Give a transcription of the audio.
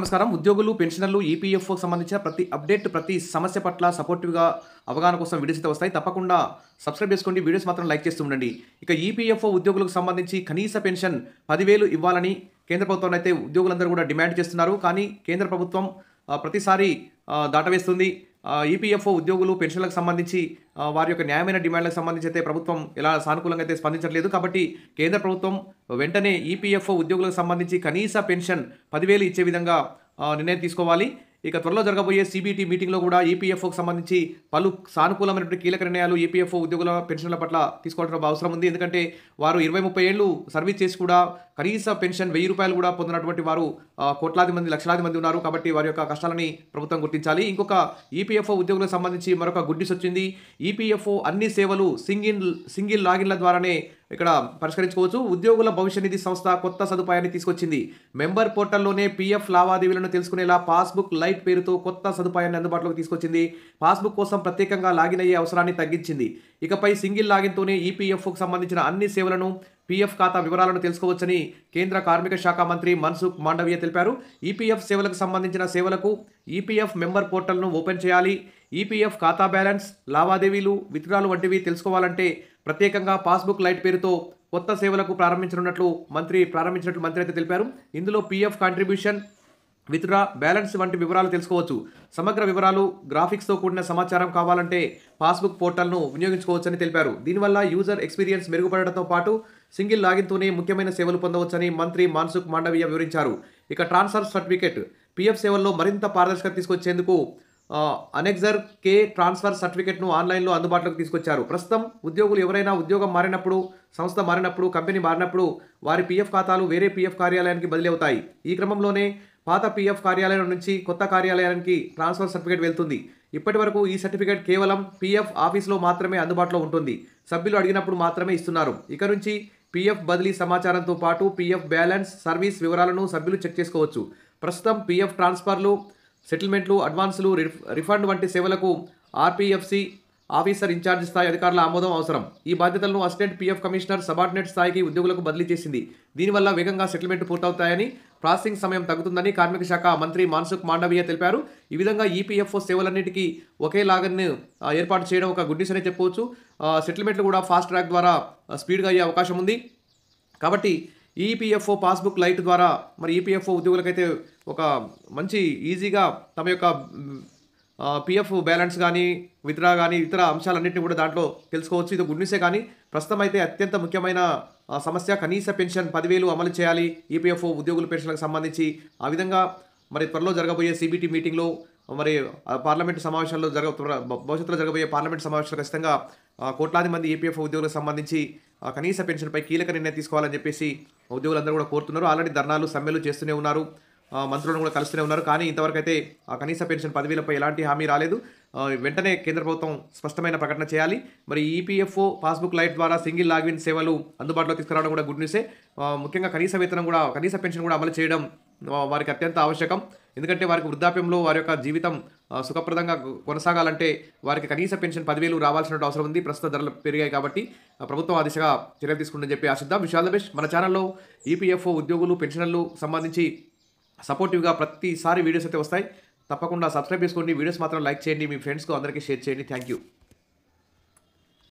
నమస్కారం. ఉద్యోగులు, పెన్షనర్లు, ఈపీఎఫ్ఓకి సంబంధించిన ప్రతి అప్డేట్, ప్రతి సమస్య పట్ల సపోర్టివ్‌గా అవగాహన కోసం వీడియోస్ అయితే వస్తాయి. తప్పకుండా సబ్స్క్రైబ్ చేసుకోండి. వీడియోస్ మాత్రం లైక్ చేస్తూ ఉండండి. ఇక ఈపీఎఫ్ఓ ఉద్యోగులకు సంబంధించి కనీస పెన్షన్ 10,000 ఇవ్వాలని కేంద్ర ప్రభుత్వం అయితే ఉద్యోగులందరూ కూడా డిమాండ్ చేస్తున్నారు. కానీ కేంద్ర ప్రభుత్వం ప్రతిసారి దాటవేస్తుంది. ఈపీఎఫ్ఓ ఉద్యోగులు, పెన్షన్‌లకు సంబంధించి వారి యొక్క న్యాయమైన డిమాండ్‌లకు సంబంధించి అయితే ప్రభుత్వం ఎలా సానుకూలంగా అయితే స్పందించట్లేదు. కాబట్టి కేంద్ర ప్రభుత్వం వెంటనే ఈపీఎఫ్ఓ ఉద్యోగులకు సంబంధించి కనీస పెన్షన్ 10,000 ఇచ్చే విధంగా నిర్ణయం తీసుకోవాలి. ఇక త్వరలో జరగబోయే సీబీటీ మీటింగ్‌లో కూడా ఈపీఎఫ్ఓకి సంబంధించి పలు సానుకూలమైనటువంటి కీలక నిర్ణయాలు ఈపీఎఫ్ఓ ఉద్యోగుల పెన్షన్ల పట్ల తీసుకోవాల్సిన అవసరం ఉంది. ఎందుకంటే వారు 20, 30 ఏళ్ళు సర్వీస్ చేసి కూడా కనీస పెన్షన్ ₹1,000 కూడా పొందినటువంటి వారు కోట్లాది మంది, లక్షలాది మంది ఉన్నారు. కాబట్టి వారి యొక్క కష్టాలని ప్రభుత్వం గుర్తించాలి. ఇంకొక ఈపీఎఫ్ఓ ఉద్యోగులకు సంబంధించి మరొక గుడ్ న్యూస్ వచ్చింది. ఈపీఎఫ్ఓ అన్ని సేవలు సింగిల్ లాగిన్ల ద్వారానే ఇక్కడ పరిష్కరించుకోవచ్చు. ఉద్యోగుల భవిష్య నిధి సంస్థ కొత్త సదుపాయాన్ని తీసుకొచ్చింది. మెంబర్ పోర్టల్లోనే పీఎఫ్ లావాదేవీలను తెలుసుకునేలా పాస్బుక్ లైట్ పేరుతో కొత్త సదుపాయాన్ని అందుబాటులోకి తీసుకొచ్చింది. పాస్బుక్ కోసం ప్రత్యేకంగా లాగిన్ అయ్యే అవసరాన్ని తగ్గించింది. ఇకపై సింగిల్ లాగిన్తోనే ఈపీఎఫ్ఓకి సంబంధించిన అన్ని సేవలను, పీఎఫ్ ఖాతా వివరాలను తెలుసుకోవచ్చని కేంద్ర కార్మిక శాఖ మంత్రి మన్సుఖ్ మాండవీయ తెలిపారు. ఈపీఎఫ్ సేవలకు సంబంధించిన సేవలకు ఈపీఎఫ్ మెంబర్ పోర్టల్ను ఓపెన్ చేయాలి. ఈపీఎఫ్ ఖాతా బ్యాలెన్స్, లావాదేవీలు, విత్డ్రాలు వంటివి తెలుసుకోవాలంటే ప్రత్యేకంగా పాస్బుక్ లైట్ పేరుతో కొత్త సేవలకు ప్రారంభించినట్లు మంత్రి అయితే తెలిపారు. ఇందులో పీఎఫ్ కాంట్రిబ్యూషన్, విత్డ్రా, బ్యాలెన్స్ వంటి వివరాలు తెలుసుకోవచ్చు. సమగ్ర వివరాలు, గ్రాఫిక్స్తో కూడిన సమాచారం కావాలంటే పాస్బుక్ పోర్టల్ను వినియోగించుకోవచ్చని తెలిపారు. దీనివల్ల యూజర్ ఎక్స్పీరియన్స్ మెరుగుపడడంతో పాటు సింగిల్ లాగిన్తోనే ముఖ్యమైన సేవలు పొందవచ్చని మంత్రి మన్సుఖ్ మాండవీయ వివరించారు. ఇక ట్రాన్స్ఫర్ సర్టిఫికేట్, పీఎఫ్ సేవల్లో మరింత పారదర్శకత తీసుకొచ్చేందుకు అనెక్సర్ కే ట్రాన్స్ఫర్ సర్టిఫికేట్ను ఆన్లైన్లో అందుబాటులోకి తీసుకొచ్చారు. ప్రస్తుతం ఉద్యోగులు ఎవరైనా ఉద్యోగం మారినప్పుడు, సంస్థ మారినప్పుడు, కంపెనీ మారినప్పుడు వారి పీఎఫ్ ఖాతాలు వేరే పీఎఫ్ కార్యాలయానికి బదిలీ అవుతాయి. ఈ క్రమంలోనే పాత పీఎఫ్ కార్యాలయం నుంచి కొత్త కార్యాలయానికి ట్రాన్స్ఫర్ సర్టిఫికేట్ వెళ్తుంది. ఇప్పటి వరకు ఈ సర్టిఫికేట్ కేవలం పీఎఫ్ ఆఫీస్లో మాత్రమే అందుబాటులో ఉంటుంది. సభ్యులు అడిగినప్పుడు మాత్రమే ఇస్తున్నారు. ఇక నుంచి పీఎఫ్ బదిలీ సమాచారంతో పాటు పీఎఫ్ బ్యాలెన్స్, సర్వీస్ వివరాలను సభ్యులు చెక్ చేసుకోవచ్చు. ప్రస్తుతం పీఎఫ్ ట్రాన్స్ఫర్లు, సెటిల్మెంట్లు, అడ్వాన్సులు, రిఫండ్ వంటి సేవలకు ఆర్పీఎఫ్సి ఆఫీసర్ ఇన్ఛార్జ్ స్థాయి అధికారుల ఆమోదం అవసరం. ఈ బాధ్యతలను అసిస్టెంట్ పీఎఫ్ కమిషనర్ సబార్డినేట్ స్థాయికి ఉద్యోగులకు బదిలీ చేసింది. దీనివల్ల వేగంగా సెటిల్మెంట్ పూర్తవుతాయని, ప్రాసెసింగ్ సమయం తగ్గుతుందని కార్మిక శాఖ మంత్రి మన్సుఖ్ మాండవీయ తెలిపారు. ఈ విధంగా ఈపీఎఫ్ఓ సేవలన్నిటికీ ఒకే లాగిన్ ఏర్పాటు చేయడం ఒక గుడ్ న్యూస్ అనే చెప్పుకోవచ్చు. సెటిల్మెంట్లు కూడా ఫాస్ట్ ట్రాక్ ద్వారా స్పీడ్గా అయ్యే అవకాశం ఉంది. కాబట్టి ఈపీఎఫ్ఓ పాస్బుక్ లైట్ ద్వారా మరి ఈపీఎఫ్ఓ ఉద్యోగులకైతే ఒక మంచి ఈజీగా తమ యొక్క పీఎఫ్ బ్యాలెన్స్ కానీ, విత్డ్రా కానీ, ఇతర అంశాలన్నింటినీ కూడా దాంట్లో తెలుసుకోవచ్చు. ఇది గుడ్ న్యూసే. కానీ ప్రస్తుతం అయితే అత్యంత ముఖ్యమైన సమస్య కనీస పెన్షన్ 10,000 అమలు చేయాలి ఈపీఎఫ్ఓ ఉద్యోగుల పెన్షన్లకు సంబంధించి. ఆ విధంగా మరి త్వరలో జరగబోయే సీబీటీ మీటింగ్లో, మరి పార్లమెంటు సమావేశాల్లో భవిష్యత్తులో జరగబోయే పార్లమెంటు సమావేశాలు ఖచ్చితంగా కోట్లాది మంది ఈపీఎఫ్ఓ ఉద్యోగులకు సంబంధించి కనీస పెన్షన్పై కీలక నిర్ణయం తీసుకోవాలని చెప్పేసి ఉద్యోగులందరూ కూడా కోరుతున్నారు. ఆల్రెడీ ధర్నాలు, సమ్మెలు చేస్తూనే ఉన్నారు. మంత్రులను కూడా కలుస్తూనే ఉన్నారు. కానీ ఇంతవరకు అయితే కనీస పెన్షన్ 10,000పై ఎలాంటి హామీ రాలేదు. వెంటనే కేంద్ర ప్రభుత్వం స్పష్టమైన ప్రకటన చేయాలి. మరి ఈపీఎఫ్ఓ పాస్బుక్ లైట్ ద్వారా సింగిల్ లాగిన్ సేవలు అందుబాటులో తీసుకురావడం కూడా గుడ్ న్యూసే. ముఖ్యంగా కనీస పెన్షన్ కూడా అమలు చేయడం వారికి అత్యంత ఆవశ్యకం. ఎందుకంటే వారికి వృద్ధాప్యంలో వారి యొక్క జీవితం సుఖప్రదంగా కొనసాగాలంటే వారికి కనీస పెన్షన్ 10,000 రావాల్సిన అవసరం ఉంది. ప్రస్తుత ధరలు పెరిగాయి కాబట్టి ప్రభుత్వం ఆ దిశగా చర్యలు తీసుకుంటుందని చెప్పి ఆశిద్దాం. Wish all the best. మన ఛానల్లో ఈపీఎఫ్ఓ ఉద్యోగులు, పెన్షనర్లు సంబంధించి సపోర్టివ్గా ప్రతిసారి వీడియోస్ అయితే వస్తాయి. తప్పకుండా సబ్స్క్రైబ్ చేసుకోండి. వీడియోస్ మాత్రం లైక్ చేయండి. మీ ఫ్రెండ్స్కు అందరికీ షేర్ చేయండి. Thank you.